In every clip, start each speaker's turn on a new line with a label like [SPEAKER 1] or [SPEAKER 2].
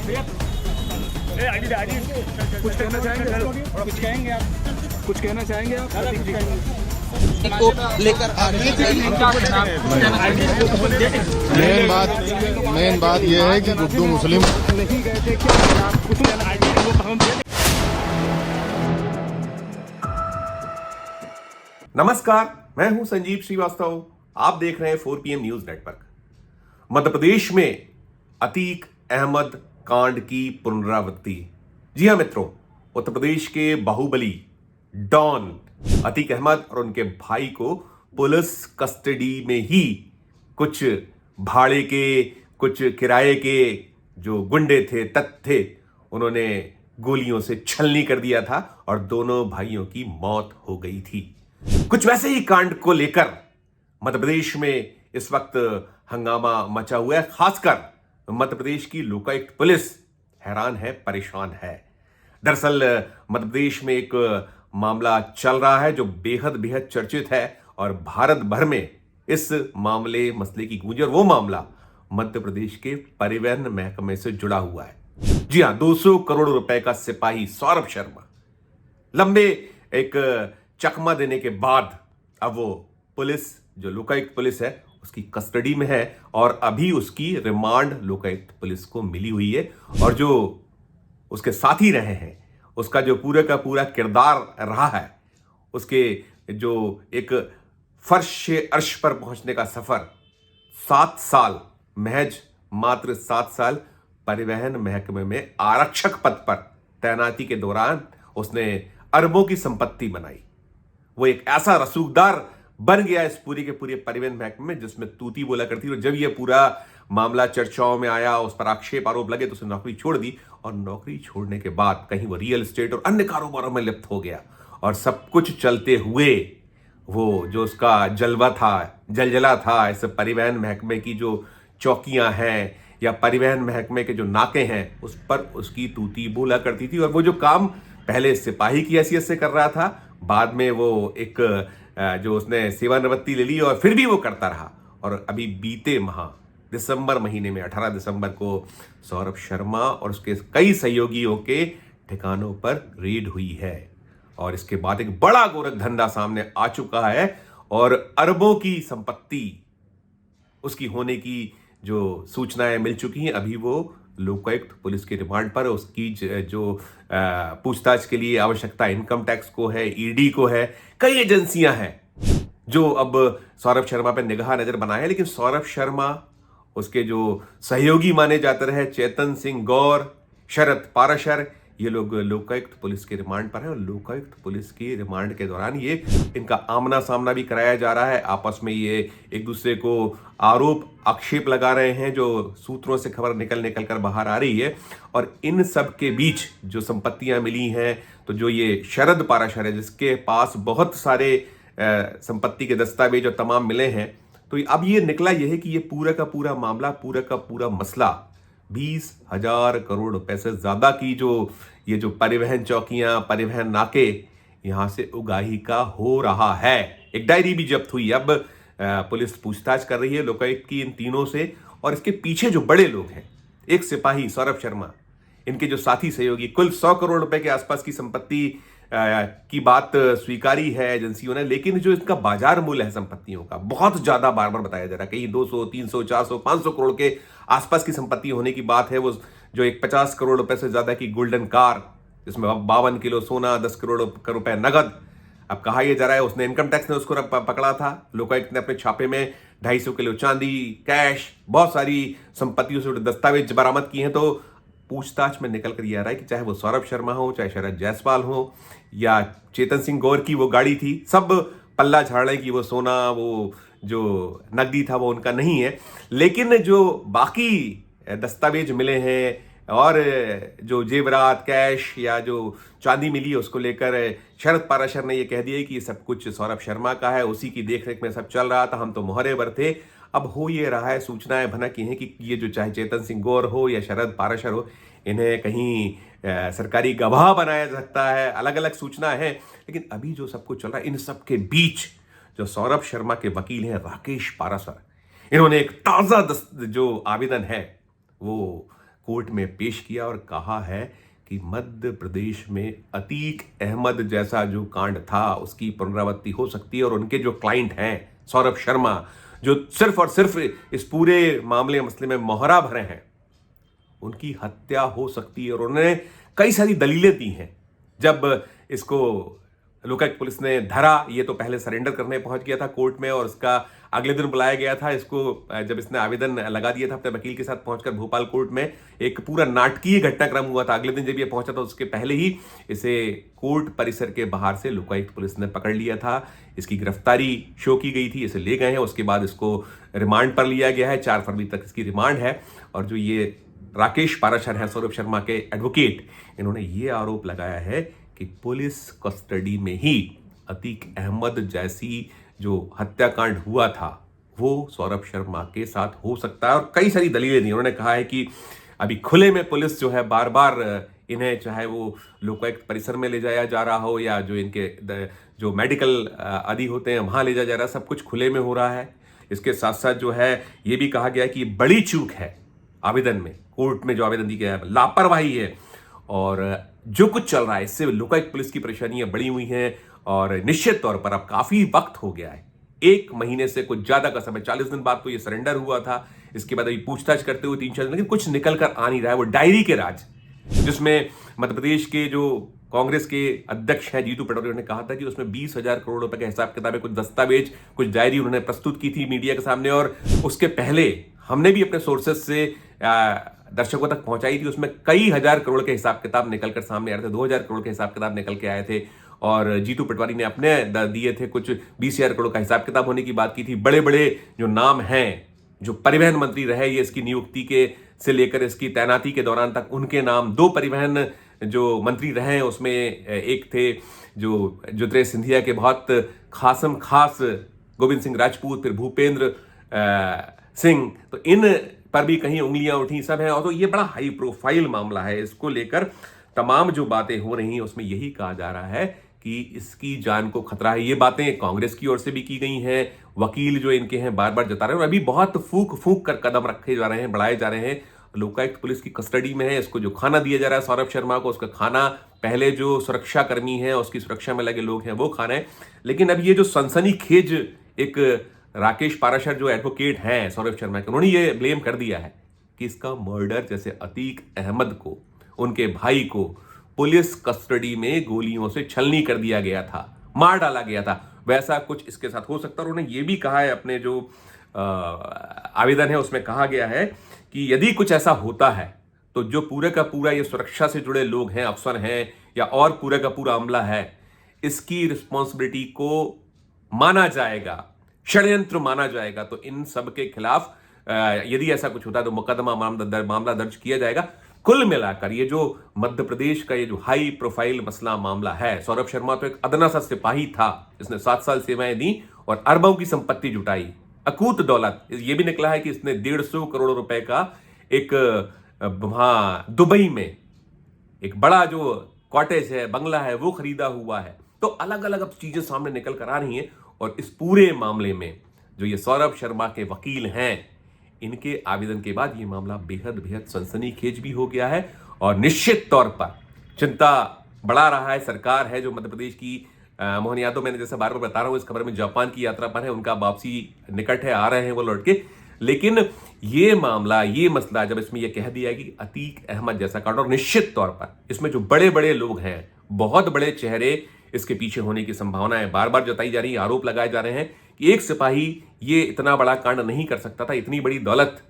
[SPEAKER 1] कुछ कहना चाहेंगे?
[SPEAKER 2] कुछ कहेंगे आप?
[SPEAKER 1] कुछ कहना चाहेंगे आप?
[SPEAKER 2] को लेकर
[SPEAKER 3] मेन बात यह है कि गुड्डू मुस्लिम
[SPEAKER 1] नहीं गए थे क्या? आप कुछ कहना?
[SPEAKER 4] नमस्कार, मैं हूं संजीव श्रीवास्तव। आप देख रहे हैं 4 PM news network. Madhya Pradesh में अतीक अहमद कांड की पुनरावृत्ति। जी हां मित्रों, उत्तर प्रदेश के बाहुबली डॉन अतीक अहमद और उनके भाई को पुलिस कस्टडी में ही कुछ भाड़े के, कुछ किराए के जो गुंडे थे, तत्व थे, उन्होंने गोलियों से छलनी कर दिया था और दोनों भाइयों की मौत हो गई थी। कुछ वैसे ही कांड को लेकर मध्य प्रदेश में इस वक्त हंगामा मचा हुआ है। खासकर मध्य प्रदेश की लोकायुक्त पुलिस हैरान है, परेशान है। दरअसल मध्य प्रदेश में एक मामला चल रहा है जो बेहद बेहद चर्चित है और भारत भर में इस मसले की गूंज। और वो मामला मध्य प्रदेश के परिवहन महकमे से जुड़ा हुआ है। जी हां, 200 करोड़ रुपए का सिपाही सौरभ शर्मा लंबे एक चकमा देने के बाद अब वो पुलिस, जो लोकायुक्त पुलिस है, उसकी कस्टडी में है और अभी उसकी रिमांड लोकायुक्त पुलिस को मिली हुई है। और जो उसके साथी रहे हैं, उसका जो पूरा का पूरा किरदार रहा है, उसके जो एक फर्श से अर्श पर पहुंचने का सफर, 7 साल, महज मात्र 7 साल परिवहन महकमे में आरक्षक पद पर तैनाती के दौरान उसने अरबों की संपत्ति बनाई। वो एक ऐसा रसूखदार बन गया इस पूरी के पूरे परिवहन महकमे में जिसमें तूती बोला करती। और जब ये पूरा मामला चर्चाओं में आया, उस पर आक्षेप आरोप लगे, तो उसने नौकरी छोड़ दी। और नौकरी छोड़ने के बाद कहीं वो रियल एस्टेट और अन्य कारोबारों में लिप्त हो गया। और सब कुछ चलते हुए वो जो उसका जलवा था, जलजला था, इस परिवहन महकमे की जो चौकियां हैं या परिवहन महकमे के जो नाके हैं, उस पर उसकी तूती बोला करती थी। और वो जो काम पहले सिपाही की हैसियत से कर रहा था, बाद में वो एक जो उसने सेवानिवृत्ति ले ली और फिर भी वो करता रहा। और अभी बीते माह दिसंबर महीने में 18 दिसंबर को सौरभ शर्मा और उसके कई सहयोगियों के ठिकानों पर रेड हुई है। और इसके बाद एक बड़ा गोरख धंधा सामने आ चुका है और अरबों की संपत्ति उसकी होने की जो सूचनाएं मिल चुकी हैं। अभी वो लोकायुक्त पुलिस के रिमांड पर, उसकी जो पूछताछ के लिए आवश्यकता इनकम टैक्स को है, ईडी को है, कई एजेंसियां हैं जो अब सौरभ शर्मा पर निगाह नजर बनाए हैं। लेकिन सौरभ शर्मा, उसके जो सहयोगी माने जाते रहे चेतन सिंह गौर, शरद पाराशर, ये लोग लोकायुक्त पुलिस के रिमांड पर हैं। और लोकायुक्त पुलिस की रिमांड के दौरान ये इनका आमना सामना भी कराया जा रहा है। आपस में ये एक दूसरे को आरोप आक्षेप लगा रहे हैं, जो सूत्रों से खबर निकल कर बाहर आ रही है। और इन सब के बीच जो संपत्तियां मिली हैं, तो जो ये शरद पाराशर है, जिसके पास बहुत सारे संपत्ति के दस्तावेज और तमाम मिले हैं, तो अब ये निकला यह है कि ये पूरा का पूरा मामला, पूरा का पूरा मसला 20,000 करोड़ रुपए से ज्यादा की ये जो परिवहन चौकियां, परिवहन नाके, यहां से उगाही का हो रहा है। एक डायरी भी जब्त हुई। अब पुलिस पूछताछ कर रही है लोकायुक्त की इन तीनों से। और इसके पीछे जो बड़े लोग हैं, एक सिपाही सौरभ शर्मा, इनके जो साथी सहयोगी, कुल 100 करोड़ रुपए के आसपास की संपत्ति की बात स्वीकारी है एजेंसियों ने। लेकिन जो इसका बाजार मूल्य है संपत्तियों का, बहुत ज्यादा बार बार बताया जा रहा है। कहीं 200, 300, 400, 500 करोड़ के आसपास की संपत्ति होने की बात है। वो जो एक 50 करोड़ रुपए से ज्यादा की गोल्डन कार, जिसमें 52 किलो सोना, 10 करोड़ रुपए नगद। अब कहा यह जा रहा है उसने, इनकम टैक्स ने उसको पकड़ा था, लोकायुक्त ने अपने छापे में 250 किलो चांदी, कैश, बहुत सारी संपत्तियों से दस्तावेज बरामद किए हैं। तो पूछताछ में निकल कर यह आ रहा है कि चाहे वो सौरभ शर्मा हो, चाहे शरद जायसवाल हो, या चेतन सिंह गौर की वो गाड़ी थी, सब पल्ला झाड़ रहे कि वो सोना, वो जो नकदी था वो उनका नहीं है। लेकिन जो बाकी दस्तावेज मिले हैं और जो जेवरात, कैश या जो चांदी मिली है, उसको लेकर शरद पाराशर ने ये कह दिया कि ये सब कुछ सौरभ शर्मा का है, उसी की देखरेख में सब चल रहा था, हम तो मोहरे पर थे। अब हो ये रहा है, सूचनाएं भनक की हैं कि ये जो चाहे चेतन सिंह गौर हो या शरद पाराशर हो, इन्हें कहीं सरकारी गवाह बनाया जा सकता है। अलग अलग सूचना है। लेकिन अभी जो सब कुछ चल रहा है, इन सब के बीच जो सौरभ शर्मा के वकील हैं राकेश पारासर, इन्होंने एक ताजा जो आवेदन है वो कोर्ट में पेश किया और कहा है कि मध्य प्रदेश में अतीक अहमद जैसा जो कांड था उसकी पुनरावृत्ति हो सकती है और उनके जो क्लाइंट हैं सौरभ शर्मा, जो सिर्फ और सिर्फ इस पूरे मामले मसले में मोहरा भरे हैं, उनकी हत्या हो सकती है। और उन्होंने कई सारी दलीलें दी हैं। जब इसको लोकायुक्त पुलिस ने धरा, ये तो पहले सरेंडर करने पहुंच गया था कोर्ट में और उसका अगले दिन बुलाया गया था इसको। जब इसने आवेदन लगा दिया था अपने वकील के साथ पहुंचकर भोपाल कोर्ट में, एक पूरा नाटकीय घटनाक्रम हुआ था। अगले दिन जब ये पहुंचा था उसके पहले ही इसे कोर्ट परिसर के बाहर से लोकायुक्त पुलिस ने पकड़ लिया था। इसकी गिरफ्तारी शो की गई थी, इसे ले गए हैं। उसके बाद इसको रिमांड पर लिया गया है, 4 फरवरी तक इसकी रिमांड है। और जो ये राकेश पाराशर हैं, सौरभ शर्मा के एडवोकेट, इन्होंने ये आरोप लगाया है कि पुलिस कस्टडी में ही अतीक अहमद जैसी जो हत्याकांड हुआ था वो सौरभ शर्मा के साथ हो सकता है। और कई सारी दलीलें दी। उन्होंने कहा है कि अभी खुले में पुलिस जो है बार बार इन्हें, चाहे वो लोकायुक्त परिसर में ले जाया जा रहा हो या जो इनके जो मेडिकल आदि होते हैं वहां ले जाया जा रहा है, सब कुछ खुले में हो रहा है। इसके साथ साथ जो है ये भी कहा गया है कि बड़ी चूक है आवेदन में, कोर्ट में जो आवेदन दी गया है, लापरवाही है। और जो कुछ चल रहा है इससे लोकायुक्त पुलिस की परेशानियां बढ़ी हुई हैं। और निश्चित तौर पर अब काफी वक्त हो गया है, 1 महीने से कुछ ज्यादा का समय, 40 दिन बाद तो ये सरेंडर हुआ था। इसके बाद अभी पूछताछ करते हुए 3-4 दिन, लेकिन कुछ निकल कर आ नहीं रहा है। वो डायरी के राज, जिसमें मध्य प्रदेश के जो कांग्रेस के अध्यक्ष हैं जीतू पटवारी ने कहा था कि उसमें 20,000 करोड़ रुपए का हिसाब किताब है, कुछ दस्तावेज, कुछ डायरी उन्होंने प्रस्तुत की थी मीडिया के सामने। और उसके पहले हमने भी अपने सोर्सेज से दर्शकों तक पहुंचाई थी, उसमें कई हजार करोड़ के हिसाब किताब निकल कर सामने आ रहे थे, 2,000 करोड़ के हिसाब किताब निकल के आए थे। और जीतू पटवारी ने अपने दिए थे, कुछ 20,000 करोड़ का हिसाब किताब होने की बात की थी। बड़े बड़े जो नाम हैं, जो परिवहन मंत्री रहे ये इसकी नियुक्ति के से लेकर इसकी तैनाती के दौरान तक, उनके नाम, 2 परिवहन जो मंत्री रहे हैं उसमें एक थे जो ज्योतिरादित्य सिंधिया के बहुत खास गोविंद सिंह राजपूत, फिर भूपेंद्र सिंह, तो इन पर भी कहीं उंगलियां उठी, सब है। और तो ये बड़ा हाई प्रोफाइल मामला है। इसको लेकर तमाम जो बातें हो रही हैं उसमें यही कहा जा रहा है कि इसकी जान को खतरा है। ये बातें कांग्रेस की ओर से भी की गई हैं, वकील जो इनके हैं बार बार जता रहे हैं, और अभी बहुत फूक कर कदम रखे जा रहे हैं, बढ़ाए जा रहे हैं। लोकायुक्त पुलिस की कस्टडी में है। इसको जो खाना दिया जा रहा है सौरभ शर्मा को, उसका खाना पहले जो सुरक्षा कर्मी है, उसकी सुरक्षा में लगे लोग हैं, वो खा रहे हैं। लेकिन अब ये जो सनसनीखेज एक राकेश पाराशर जो एडवोकेट हैं सौरभ शर्मा के, उन्होंने ये ब्लेम कर दिया है कि इसका मर्डर, जैसे अतीक अहमद को, उनके भाई को पुलिस कस्टडी में गोलियों से छलनी कर दिया गया था, मार डाला गया था, वैसा कुछ इसके साथ हो सकता है। उन्होंने ये भी कहा है, अपने जो आवेदन है उसमें कहा गया है कि यदि कुछ ऐसा होता है तो जो पूरे का पूरा ये सुरक्षा से जुड़े लोग हैं, अफसर हैं, या और पूरे का पूरा अमला है, इसकी रिस्पॉन्सिबिलिटी को माना जाएगा, षड्यंत्र माना जाएगा। तो इन सब के खिलाफ यदि ऐसा कुछ होता है तो मुकदमा मामला दर्ज किया जाएगा। कुल मिलाकर ये जो मध्य प्रदेश का ये जो हाई प्रोफाइल मसला मामला है, सौरभ शर्मा तो एक अदना सा सिपाही था, इसने 7 साल सेवाएं दी और अरबों की संपत्ति जुटाई, अकूत दौलत। ये भी निकला है कि इसने 150 करोड़ रुपए का एक वहां दुबई में एक बड़ा जो कॉटेज है, बंगला है, वो खरीदा हुआ है। तो अलग अलग अब चीजें सामने निकल कर आ रही हैं। और इस पूरे मामले में जो ये सौरभ शर्मा के वकील हैं, इनके आवेदन के बाद ये मामला बेहद सनसनीखेज भी हो गया है। और निश्चित तौर पर चिंता बढ़ा रहा है सरकार है जो मध्य प्रदेश की। मोहन यादव, मैंने जैसे बार बार बता रहा हूं, इस खबर में जापान की यात्रा पर है, उनका वापसी निकट है, आ रहे हैं वो लौट के। लेकिन ये मामला, ये मसला, जब इसमें यह कह दिया कि अतीक अहमद जैसा कांड, और निश्चित तौर पर इसमें जो बड़े बड़े लोग हैं, बहुत बड़े चेहरे इसके पीछे होने की संभावनाएं बार बार जताई जा रही है, आरोप लगाए जा रहे हैं कि एक सिपाही ये इतना बड़ा कांड नहीं कर सकता था, इतनी बड़ी दौलत,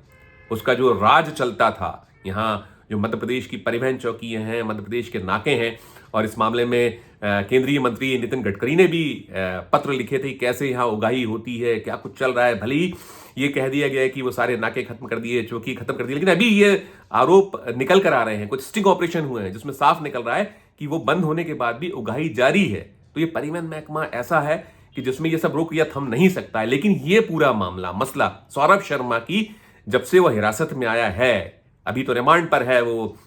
[SPEAKER 4] उसका जो राज चलता था। यहाँ जो मध्य प्रदेश की परिवहन चौकियां हैं, मध्य प्रदेश के नाके हैं, और इस मामले में केंद्रीय मंत्री नितिन गडकरी ने भी पत्र लिखे थे कैसे यहाँ उगाही होती है, क्या कुछ चल रहा है। भले ही ये कह दिया गया है कि वो सारे नाके खत्म कर दिए, चौकी खत्म कर दी, लेकिन अभी ये आरोप निकल कर आ रहे हैं, कुछ स्टिंग ऑपरेशन हुए हैं जिसमें साफ निकल रहा है कि वो बंद होने के बाद भी उगाही जारी है। तो ये परिवहन महकमा ऐसा है कि जिसमें ये सब रोक या थम नहीं सकता है। लेकिन ये पूरा मामला, मसला सौरभ शर्मा की, जब से वो हिरासत में आया है, अभी तो रिमांड पर है वो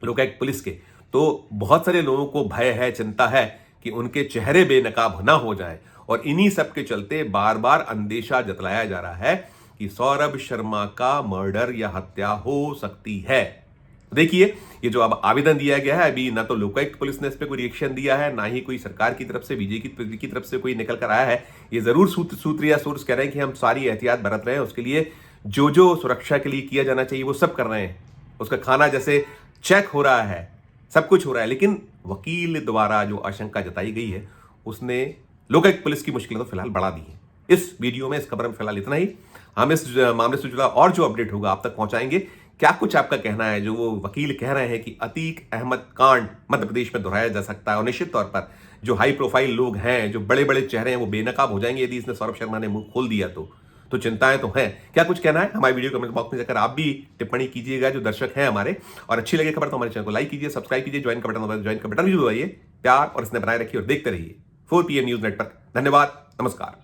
[SPEAKER 4] लोकायुक्त पुलिस के, तो बहुत सारे लोगों को भय है, चिंता है कि उनके चेहरे बेनकाब ना हो जाएं। और इन्हीं सब के चलते बार बार अंदेशा जतलाया जा रहा है कि सौरभ शर्मा का मर्डर या हत्या हो सकती है। देखिए, ये जो अब आवेदन दिया गया है, अभी ना तो लोकायुक्त पुलिस ने इस पर कोई रिएक्शन दिया है, ना ही कोई सरकार की तरफ से, बीजेपी की तरफ से कोई निकल कर आया है। ये जरूर सूत्र या सोर्स कह रहे हैं कि हम सारी एहतियात बरत रहे हैं, उसके लिए जो सुरक्षा के लिए किया जाना चाहिए वो सब कर रहे हैं। उसका खाना जैसे चेक हो रहा है, सब कुछ हो रहा है, लेकिन वकील द्वारा जो आशंका जताई गई है उसने लोकायुक्त पुलिस की मुश्किलें तो फिलहाल बढ़ा दी है। इस वीडियो में, इस खबर में फिलहाल इतना ही। हम इस मामले से जुड़ा और जो अपडेट होगा आप तक पहुंचाएंगे। क्या कुछ आपका कहना है? जो वो वकील कह रहे हैं कि अतीक अहमद कांड मध्य प्रदेश में दोहराया जा सकता है और निश्चित तौर पर जो हाई प्रोफाइल लोग हैं, जो बड़े बड़े चेहरे हैं, वो बेनकाब हो जाएंगे यदि इसने सौरभ शर्मा ने मुंह खोल दिया तो चिंताएं तो हैं। क्या कुछ कहना है हमारे वीडियो कमेंट बॉक्स में जाकर आप भी टिप्पणी कीजिएगा, जो दर्शक हैं हमारे। और अच्छी लगे खबर तो हमारे चैनल को लाइक कीजिए, सब्सक्राइब कीजिए, ज्वाइन का बटन भी दबाइए। प्यार और इसने बनाए रखिए और देखते रहिए 4PM न्यूज नेटवर्क। धन्यवाद, नमस्कार।